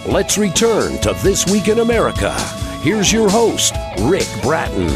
Let's return to This Week in America. Here's your host, Rick Bratton.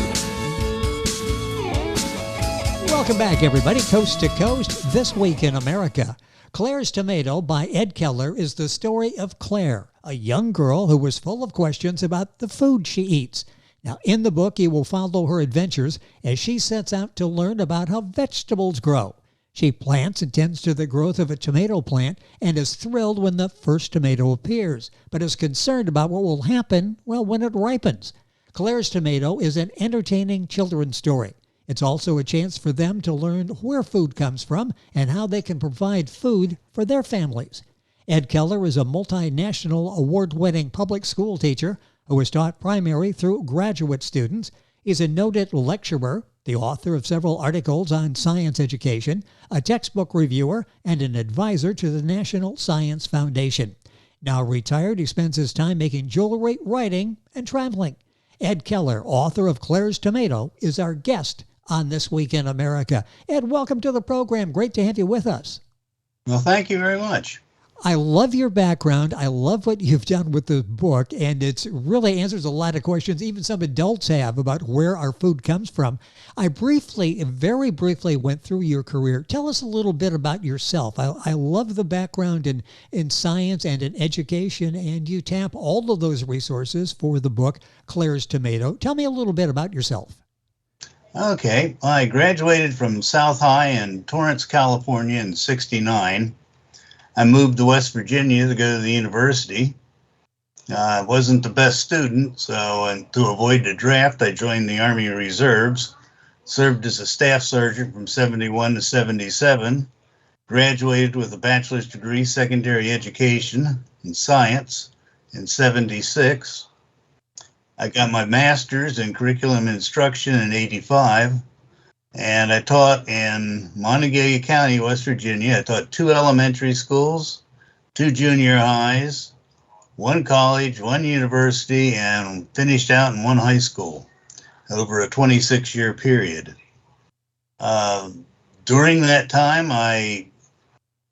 Welcome back, everybody. Coast to Coast, This Week in America. Clare's Tomato by Ed Keller is the story of Clare, a young girl who was full of questions about the food she eats. Now, in the book, you will follow her adventures as she sets out to learn about how vegetables grow. She plants and tends to the growth of a tomato plant and is thrilled when the first tomato appears, but is concerned about what will happen, when it ripens. Clare's Tomato is an entertaining children's story. It's also a chance for them to learn where food comes from and how they can provide food for their families. Ed Keller is a multinational award-winning public school teacher who has taught primary through graduate students. He's a noted lecturer, the author of several articles on science education, a textbook reviewer, and an advisor to the National Science Foundation. Now retired, he spends his time making jewelry, writing, and traveling. Ed Keller, author of Clare's Tomato, is our guest on This Week in America. Ed, welcome to the program. Great to have you with us. Well, thank you very much. I love your background. I love what you've done with the book, and it really answers a lot of questions even some adults have about where our food comes from. I very briefly went through your career. Tell us a little bit about yourself. I love the background in science and in education, and you tap all of those resources for the book, Clare's Tomato. Tell me a little bit about yourself. Okay. I graduated from South High in Torrance, California in '69. I moved to West Virginia to go to the university. I wasn't the best student, so to avoid the draft, I joined the Army Reserves, served as a staff sergeant from '71 to '77, graduated with a bachelor's degree, secondary education in science in '76. I got my master's in curriculum instruction in '85. And I taught in Montague County, West Virginia. I taught 2 elementary schools, 2 junior highs, 1 college, 1 university, and finished out in 1 high school over a 26-year period. During that time, I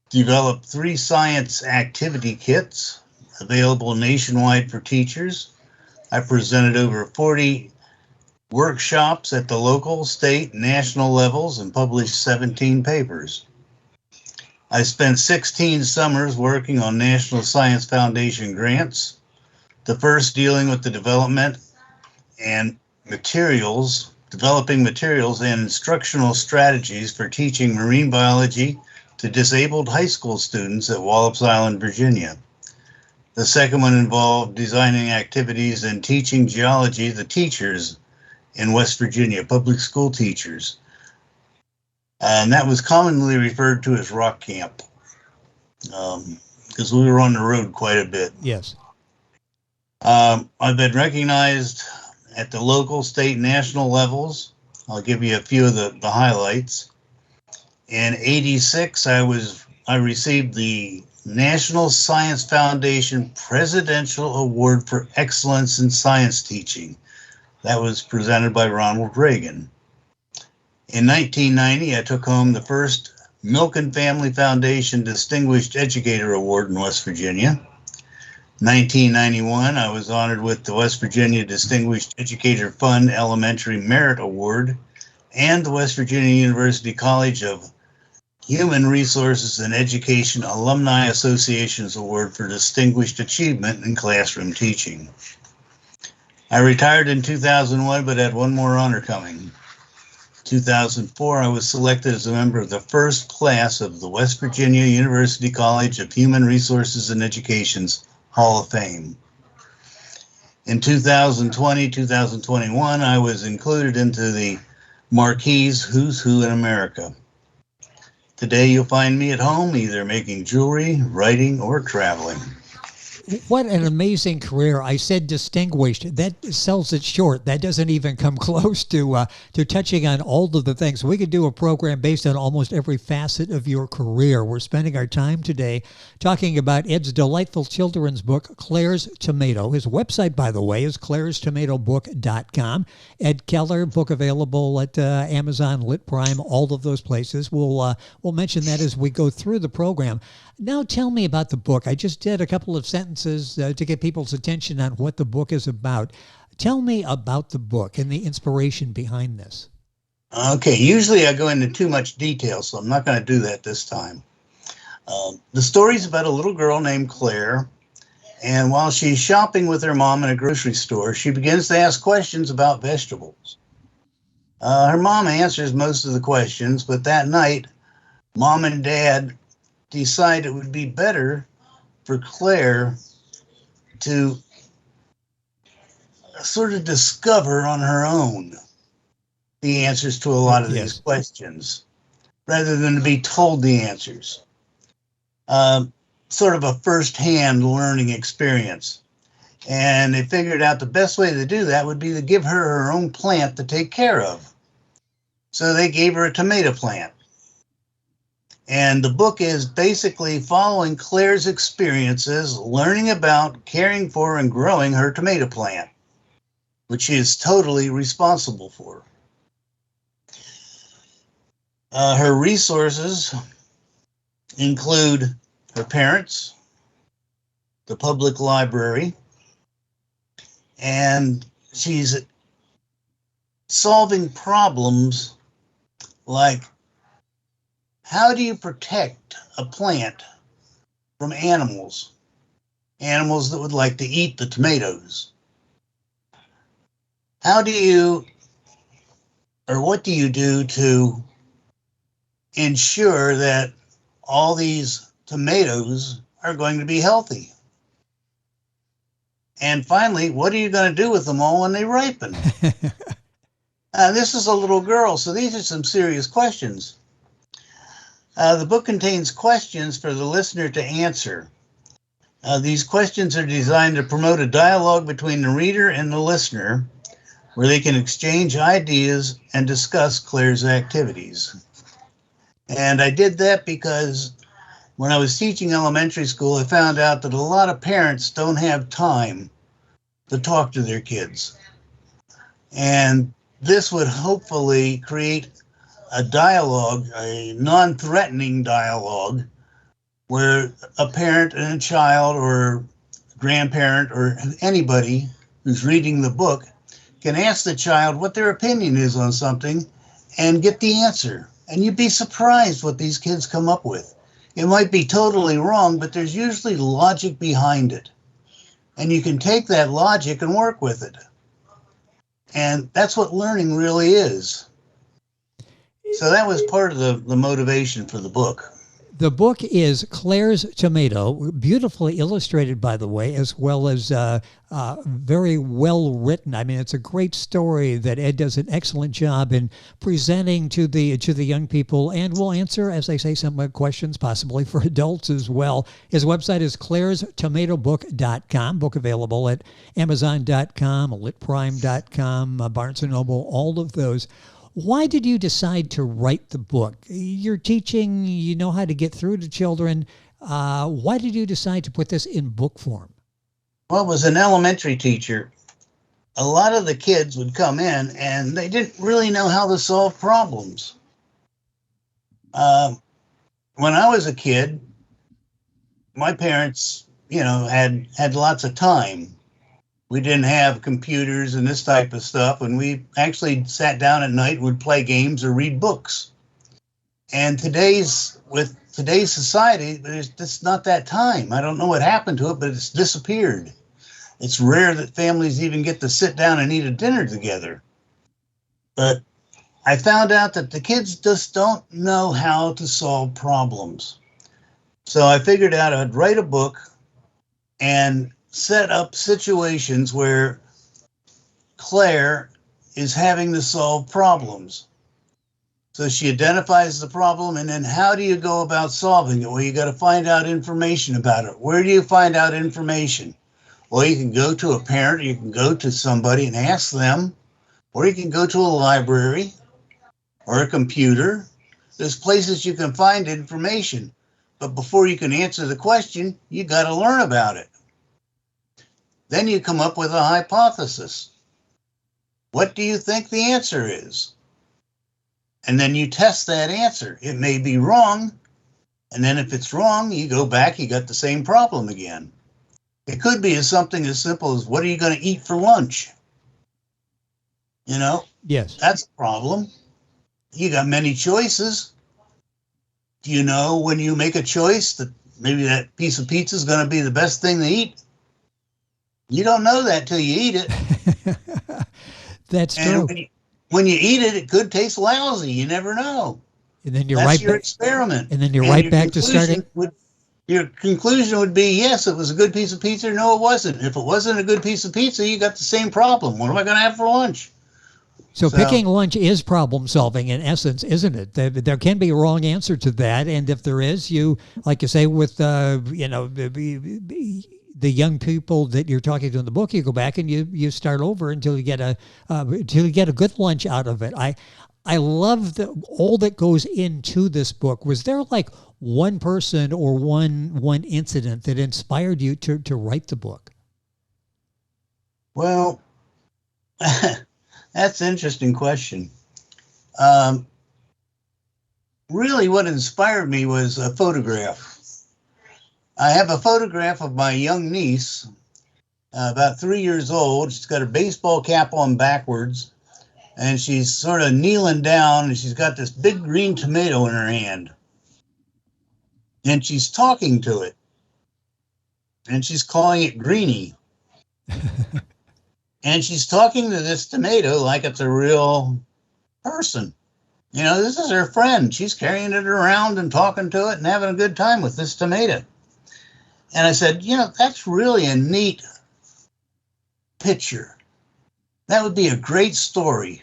developed 3 science activity kits available nationwide for teachers. I presented over 40 workshops at the local, state, and national levels and published 17 papers. I spent 16 summers working on National Science Foundation grants, the first dealing with the developing materials and instructional strategies for teaching marine biology to disabled high school students at Wallops Island, Virginia. The second one involved designing activities and teaching geology to teachers in West Virginia, public school teachers. And that was commonly referred to as rock camp, because we were on the road quite a bit. Yes. I've been recognized at the local, state, and national levels. I'll give you a few of the highlights. In '86, I received the National Science Foundation Presidential Award for Excellence in Science Teaching. That was presented by Ronald Reagan. In 1990, I took home the first Milk and Family Foundation Distinguished Educator Award in West Virginia. 1991, I was honored with the West Virginia Distinguished Educator Fund Elementary Merit Award and the West Virginia University College of Human Resources and Education Alumni Association's Award for Distinguished Achievement in Classroom Teaching. I retired in 2001, but had one more honor coming. 2004, I was selected as a member of the first class of the West Virginia University College of Human Resources and Education's Hall of Fame. In 2020, 2021, I was included into the Marquis Who's Who in America. Today, you'll find me at home, either making jewelry, writing, or traveling. What an amazing career. I said distinguished. That sells it short. That doesn't even come close to touching on all of the things. We could do a program based on almost every facet of your career. We're spending our time today talking about Ed's delightful children's book, Clare's Tomato. His website, by the way, is clarestomatobook.com. Ed Keller, book available at Amazon, Lit Prime, all of those places. We'll mention that as we go through the program. Now tell me about the book. I just did a couple of sentences to get people's attention on what the book is about. Tell me about the book and the inspiration behind this. Okay, usually I go into too much detail, so I'm not going to do that this time. The story's about a little girl named Claire, and while she's shopping with her mom in a grocery store, she begins to ask questions about vegetables. Her mom answers most of the questions, but that night, Mom and Dad decide it would be better for Claire to sort of discover on her own the answers to a lot of these Yes. questions, rather than to be told the answers. Sort of a first-hand learning experience. And they figured out the best way to do that would be to give her her own plant to take care of. So they gave her a tomato plant. And the book is basically following Claire's experiences, learning about, caring for, and growing her tomato plant, which she is totally responsible for. Her resources include her parents, the public library, and she's solving problems like, how do you protect a plant from animals that would like to eat the tomatoes? What do you do to ensure that all these tomatoes are going to be healthy? And finally, what are you going to do with them all when they ripen? This is a little girl, so these are some serious questions. The book contains questions for the listener to answer. These questions are designed to promote a dialogue between the reader and the listener, where they can exchange ideas and discuss Claire's activities. And I did that because when I was teaching elementary school, I found out that a lot of parents don't have time to talk to their kids. And this would hopefully create a dialogue, a non-threatening dialogue, where a parent and a child or grandparent or anybody who's reading the book can ask the child what their opinion is on something and get the answer. And you'd be surprised what these kids come up with. It might be totally wrong, but there's usually logic behind it. And you can take that logic and work with it. And that's what learning really is. So that was part of the motivation for the book. The book is Claire's Tomato, beautifully illustrated, by the way, as well as very well written. I mean, it's a great story that Ed does an excellent job in presenting to the young people, and will answer, as they say, some questions possibly for adults as well. His website is clairstomatobook.com. Book available at Amazon.com, litprime.com, Barnes & Noble, all of those. Why did you decide to write the book? You're teaching, you know how to get through to children. Why did you decide to put this in book form? Well, as an elementary teacher, a lot of the kids would come in and they didn't really know how to solve problems. When I was a kid, my parents, had lots of time. We didn't have computers and this type of stuff, and we actually sat down at night and would play games or read books. And with today's society, there's just not that time. I don't know what happened to it, but it's disappeared. It's rare that families even get to sit down and eat a dinner together. But I found out that the kids just don't know how to solve problems. So I figured out I'd write a book and set up situations where Claire is having to solve problems. So she identifies the problem, and then how do you go about solving it? Well, you got to find out information about it. Where do you find out information? Well, you can go to a parent, you can go to somebody and ask them, or you can go to a library or a computer. There's places you can find information, but before you can answer the question, you got to learn about it. Then you come up with a hypothesis. What do you think the answer is? And then you test that answer. It may be wrong, And then if it's wrong, you go back, you got the same problem again. It could be something as simple as, what are you going to eat for lunch? You know, Yes. that's a problem. You got many choices. Do you know when you make a choice that maybe that piece of pizza is going to be the best thing to eat? You don't know that till you eat it. That's and true. when you eat it, it could taste lousy. You never know. And then you're That's right your back. experiment. And then you're And right your back to starting. Your conclusion would be, yes, it was a good piece of pizza. No, it wasn't. If it wasn't a good piece of pizza, you got the same problem. What am I going to have for lunch? So picking lunch is problem solving in essence, isn't it? There can be a wrong answer to that, and if there is, you, like you say, with the young people that you're talking to in the book, you go back and you start over until you get a good lunch out of it. I love all that goes into this book. Was there like one person or one incident that inspired you to write the book? Well, that's an interesting question. Really, what inspired me was a photograph. I have a photograph of my young niece, about 3 years old. She's got her baseball cap on backwards, and she's sort of kneeling down, and she's got this big green tomato in her hand. And she's talking to it, and she's calling it Greenie. And she's talking to this tomato like it's a real person. You know, this is her friend. She's carrying it around and talking to it and having a good time with this tomato. And I said, that's really a neat picture. That would be a great story.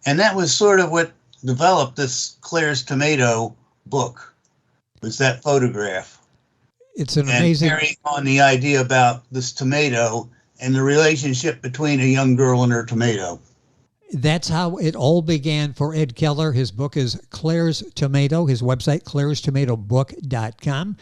And that was sort of what developed this Clare's Tomato book, was that photograph. It's an amazing... carrying on the idea about this tomato and the relationship between a young girl and her tomato. That's how it all began for Ed Keller. His book is Clare's Tomato. His website, clarestomatobook.com.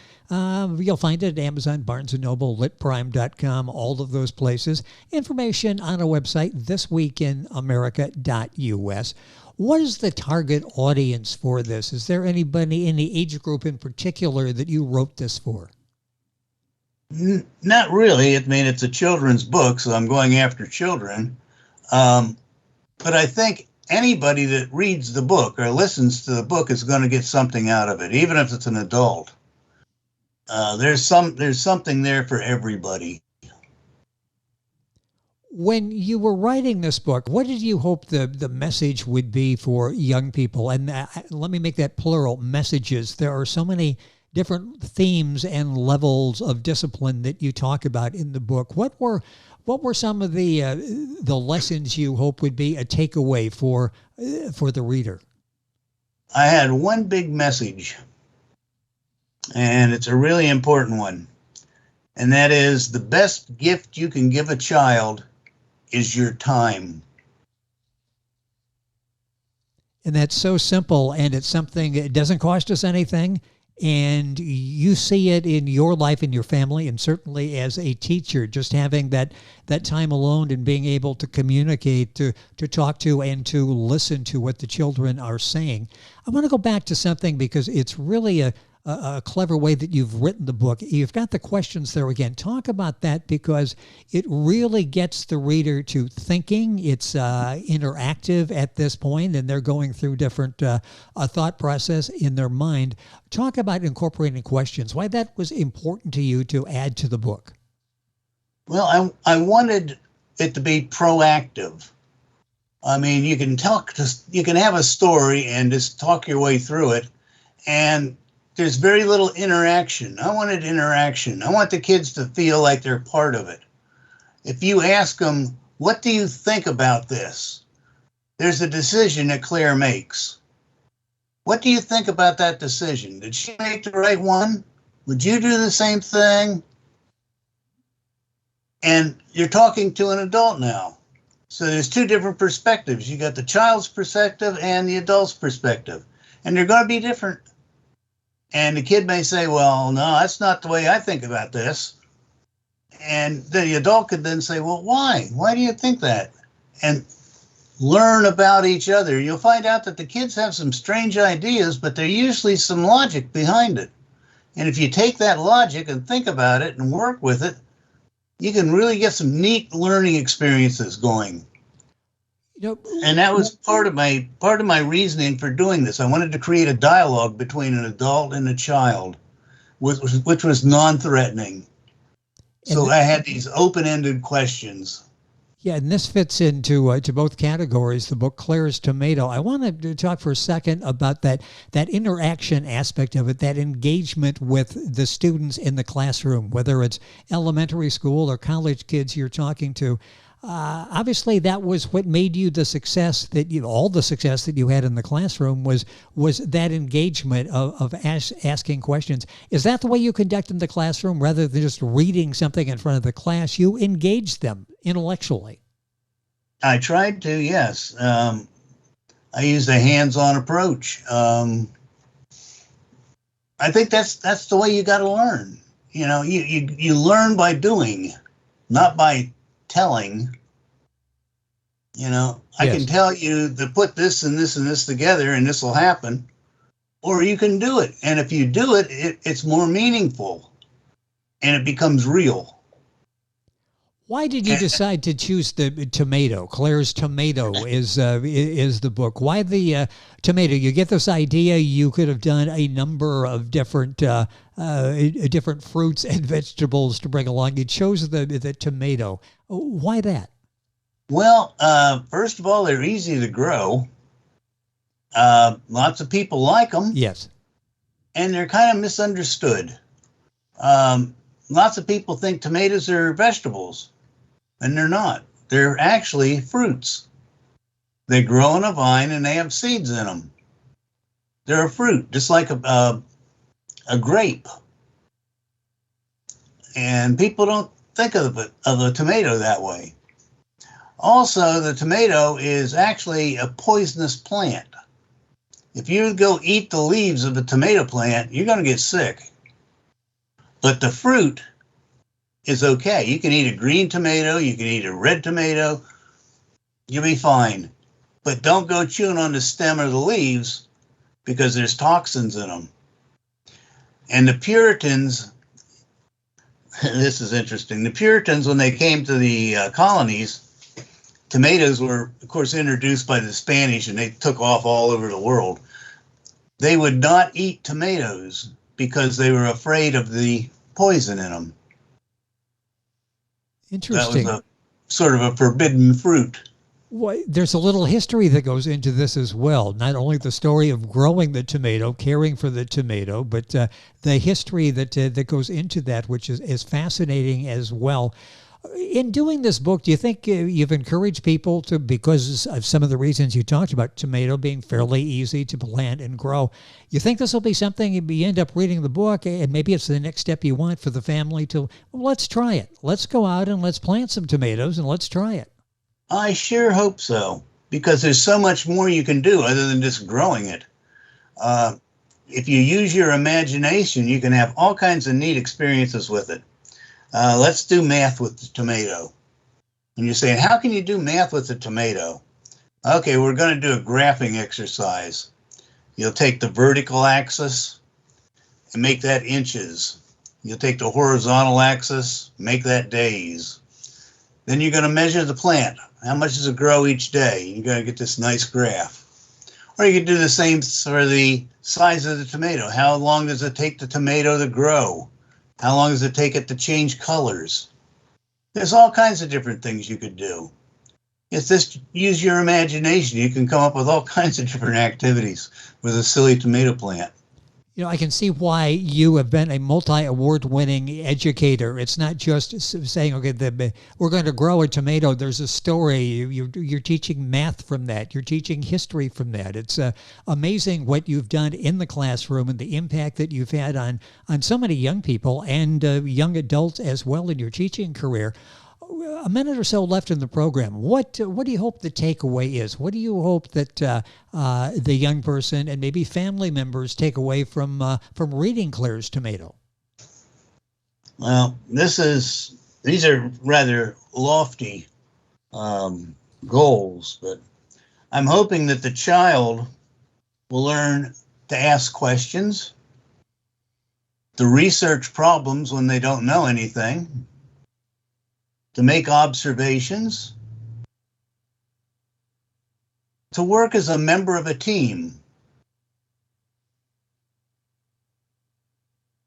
You'll find it at Amazon, Barnes & Noble, litprime.com, all of those places. Information on our website, thisweekinamerica.us. What is the target audience for this? Is there anybody in the age group in particular that you wrote this for? Not really. I mean, it's a children's book, so I'm going after children. But I think anybody that reads the book or listens to the book is going to get something out of it, even if it's an adult. There's something there for everybody. When you were writing this book, what did you hope the message would be for young people? And let me make that plural, messages. There are so many different themes and levels of discipline that you talk about in the book. What were some of the lessons you hope would be a takeaway for the reader? I had one big message, and it's a really important one, and that is the best gift you can give a child is your time. And that's so simple, and it's something that doesn't cost us anything. And you see it in your life, in your family, and certainly as a teacher, just having that time alone and being able to communicate, to talk to, and to listen to what the children are saying. I want to go back to something because it's really a clever way that you've written the book. You've got the questions there again. Talk about that because it really gets the reader to thinking. It's interactive at this point, and they're going through different thought process in their mind. Talk about incorporating questions, why that was important to you to add to the book. Well, I wanted it to be proactive. I mean, you can have a story and just talk your way through it, and there's very little interaction. I wanted interaction. I want the kids to feel like they're part of it. If you ask them, what do you think about this? There's a decision that Claire makes. What do you think about that decision? Did she make the right one? Would you do the same thing? And you're talking to an adult now. So there's two different perspectives. You got the child's perspective and the adult's perspective. And they're going to be different. And the kid may say, well, no, that's not the way I think about this. And the adult could then say, well, why? Why do you think that? And learn about each other, you'll find out that the kids have some strange ideas, but there's usually some logic behind it. And if you take that logic and think about it and work with it, you can really get some neat learning experiences going. And that was part of my reasoning for doing this. I wanted to create a dialogue between an adult and a child, which was non-threatening. So I had these open-ended questions. Yeah, and this fits into to both categories, the book Clare's Tomato. I want to talk for a second about that interaction aspect of it, that engagement with the students in the classroom, whether it's elementary school or college kids you're talking to. Obviously, that was what made you the success all the success that you had in the classroom was that engagement of asking questions. Is that the way you conduct in the classroom rather than just reading something in front of the class? You engage them intellectually. I tried to, yes. I used a hands-on approach. I think that's the way you got to learn. You learn by doing, not by telling. I can tell you to put this and this and this together and this will happen, or you can do it. And if you do it, it's more meaningful and it becomes real. Why did you decide to choose the tomato? Clare's Tomato is the book. Why the tomato? You get this idea you could have done a number of different fruits and vegetables to bring along. You chose the tomato. Why that? Well, first of all, they're easy to grow. Lots of people like them. Yes. And they're kind of misunderstood. Lots of people think tomatoes are vegetables. And they're not. They're actually fruits. They grow on a vine and they have seeds in them. They're a fruit, just like a grape. And people don't think of a tomato that way. Also, the tomato is actually a poisonous plant. If you go eat the leaves of a tomato plant, you're going to get sick. But the fruit is okay. You can eat a green tomato, you can eat a red tomato, you'll be fine. But don't go chewing on the stem or the leaves because there's toxins in them. And the Puritans, this is interesting, the Puritans, when they came to the colonies, tomatoes were, of course, introduced by the Spanish and they took off all over the world. They would not eat tomatoes because they were afraid of the poison in them. Interesting. That was a sort of a forbidden fruit. Well, there's a little history that goes into this as well. Not only the story of growing the tomato, caring for the tomato, but the history that goes into that, which is fascinating as well. In doing this book, do you think you've encouraged people to, because of some of the reasons you talked about, tomato being fairly easy to plant and grow, you think this will be something you end up reading the book and maybe it's the next step you want for the family to, well, let's try it. Let's go out and let's plant some tomatoes and let's try it. I sure hope so, because there's so much more you can do other than just growing it. If you use your imagination, you can have all kinds of neat experiences with it. Let's do math with the tomato. And you're saying, how can you do math with the tomato? Okay, we're going to do a graphing exercise. You'll take the vertical axis and make that inches. You'll take the horizontal axis, make that days. Then you're going to measure the plant. How much does it grow each day? You're going to get this nice graph. Or you could do the same for the size of the tomato. How long does it take the tomato to grow? How long does it take it to change colors? There's all kinds of different things you could do. It's just use your imagination. You can come up with all kinds of different activities with a silly tomato plant. You know, I can see why you have been a multi-award-winning educator. It's not just saying, okay, we're going to grow a tomato. There's a story. You're teaching math from that. You're teaching history from that. It's amazing what you've done in the classroom and the impact that you've had on so many young people and young adults as well in your teaching career. A minute or so left in the program. What do you hope the takeaway is? What do you hope that the young person and maybe family members take away from reading Clare's Tomato? Well, these are rather lofty goals, but I'm hoping that the child will learn to ask questions, to research problems when they don't know anything, to make observations, to work as a member of a team,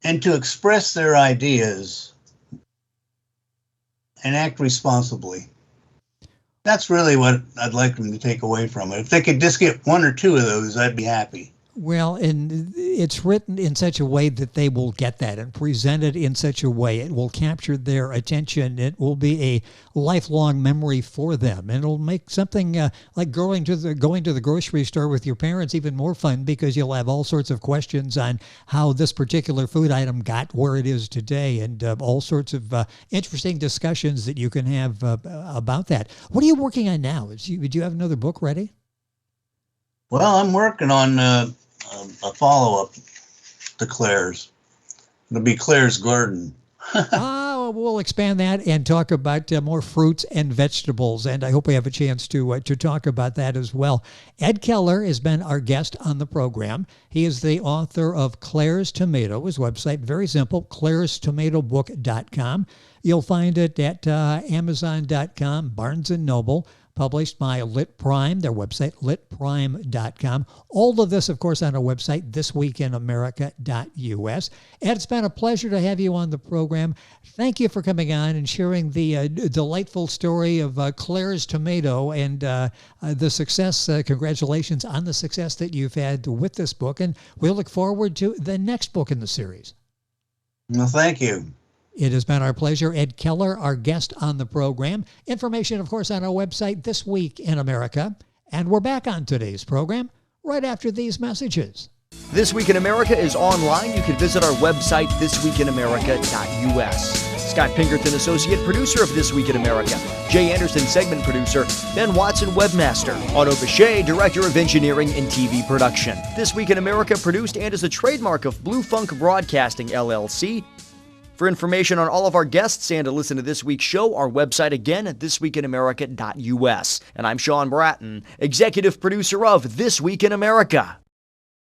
and to express their ideas and act responsibly. That's really what I'd like them to take away from it. If they could just get one or two of those, I'd be happy. Well, and it's written in such a way that they will get that and presented in such a way it will capture their attention. It will be a lifelong memory for them, and it'll make something like going to the grocery store with your parents even more fun, because you'll have all sorts of questions on how this particular food item got where it is today, and all sorts of interesting discussions that you can have about that. What are you working on now? Do you have another book ready? Well, I'm working on a follow-up to Clare's. It'll be Clare's Garden. We'll expand that and talk about more fruits and vegetables, and I hope we have a chance to talk about that as well. Ed Keller has been our guest on the program. He is the author of Clare's Tomato. His website, very simple, clarestomatobook.com. You'll find it at Amazon.com, Barnes & Noble, published by Lit Prime, their website, litprime.com. All of this, of course, on our website, thisweekinamerica.us. And it's been a pleasure to have you on the program. Thank you for coming on and sharing the delightful story of Clare's Tomato and the success. Congratulations on the success that you've had with this book. And we'll look forward to the next book in the series. Well, thank you. It has been our pleasure. Ed Keller, our guest on the program. Information, of course, on our website, This Week in America. And we're back on today's program right after these messages. This Week in America is online. You can visit our website, thisweekinamerica.us. Scott Pinkerton, Associate Producer of This Week in America. Jay Anderson, Segment Producer. Ben Watson, Webmaster. Otto Bechet, Director of Engineering and TV Production. This Week in America produced and is the trademark of Blue Funk Broadcasting, LLC. For information on all of our guests and to listen to this week's show, our website again at thisweekinamerica.us. And I'm Sean Bratton, Executive Producer of This Week in America.